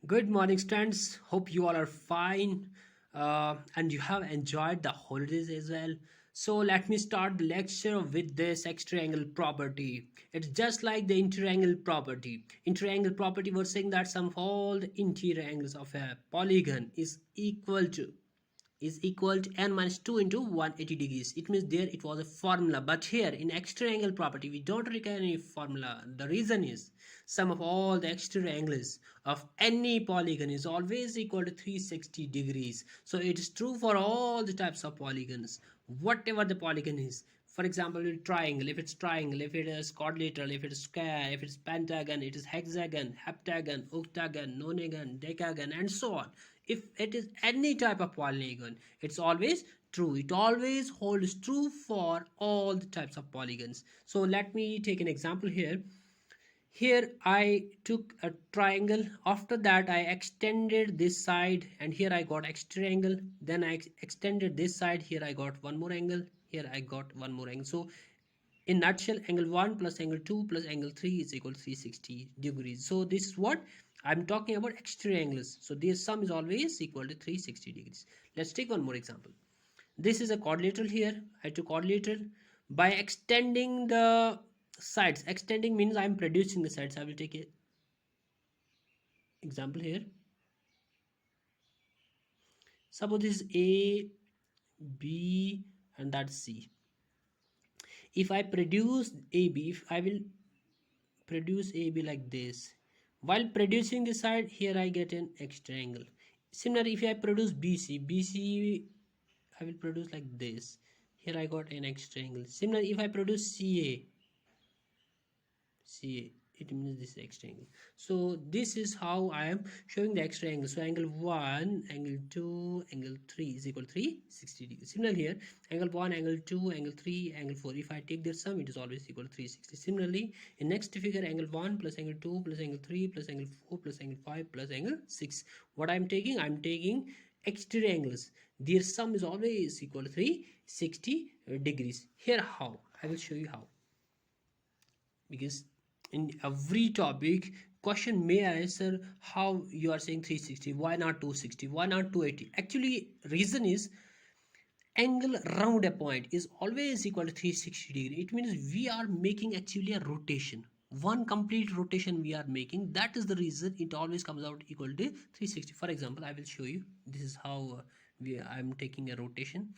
Good morning, students. Hope you all are fine and you have enjoyed the holidays as well. So let me start the lecture with this extra-angle property. It's just like the inter-angle property. Inter-angle property was saying that sum of all the interior angles of a polygon is equal to n minus 2 into 180 degrees. It means there it was a formula, but here in extra angle property we don't require any formula. The reason is sum of all the extra angles of any polygon is always equal to 360 degrees. So it is true for all the types of polygons, whatever the polygon is. For example, in triangle, if it's triangle, if it is quadrilateral, if it is square, if it's pentagon, it is hexagon, heptagon, octagon, nonagon, decagon, and so on. If it is any type of polygon, it's always true. It always holds true for all the types of polygons. So let me take an example here. Here I took a triangle. After that I extended this side, and here I got extra angle. Then I extended this side. Here I got one more angle. Here I got one more angle. So in nutshell, angle 1 plus angle 2 plus angle 3 is equal to 360 degrees. So this is what I'm talking about, extra angles. So their sum is always equal to 360 degrees. Let's take one more example. This is a quadrilateral. Here I took quadrilateral. By extending the sides, extending means I'm producing the sides. I will take an example here. Suppose this is A, B, and that's C. If I produce AB, if I will produce AB like this, while producing the side, here I get an extra angle. Similarly, if I produce BC I will produce like this. Here I got an extra angle. Similarly, if I produce CA, it means this extra angle. So this is how I am showing the extra angle. So angle 1, angle 2, angle 3 is equal to 360 degrees. Similarly here, angle 1, angle 2, angle 3, angle 4, if I take their sum, it is always equal to 360. Similarly, in next figure, angle 1 plus angle 2 plus angle 3 plus angle 4 plus angle 5 plus angle 6. What I'm taking exterior angles. Their sum is always equal to 360 degrees. Here how? I will show you how. Because in every topic question may answer how you are saying 360, why not 260, why not 280. Actually reason is angle around a point is always equal to 360 degree. It means we are making actually a rotation, one complete rotation we are making. That is the reason it always comes out equal to 360. For example, I will show you. This is how I'm taking a rotation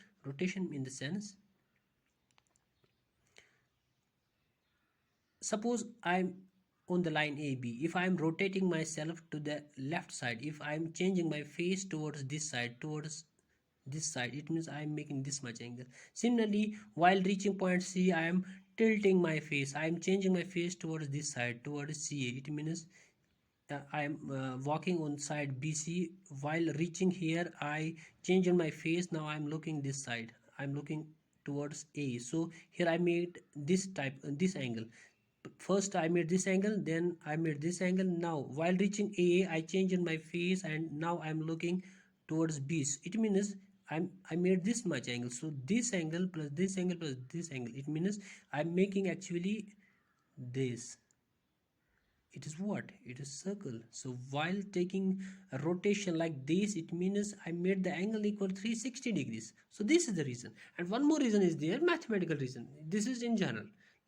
in the sense, suppose I'm on the line AB. If I'm rotating myself to the left side, if I'm changing my face towards this side, it means I'm making this much angle. Similarly, while reaching point C, I am tilting my face. I am changing my face towards this side, towards CA. It means I am walking on side BC. While reaching here, I change my face. Now I'm looking this side. I'm looking towards A. So here I made this angle. First I made this angle, then I made this angle. Now while reaching A, I changed my face, and now I'm looking towards B. It means I made this much angle. So this angle plus this angle plus this angle, it means I'm making actually this. It is what? It is circle. So while taking a rotation like this, it means I made the angle equal 360 degrees. So this is the reason. And one more reason is there, mathematical reason. This is in general.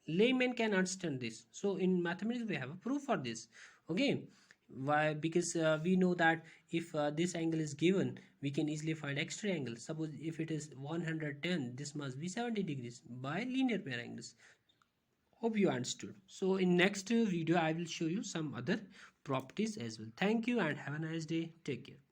Layman can understand this. So in mathematics we have a proof for this. Okay. Why? Because we know that if this angle is given, we can easily find extra angle. Suppose if it is 110, this must be 70 degrees by linear pair angles. Hope you understood. So in next video I will show you some other properties as well. Thank you and have a nice day. Take care.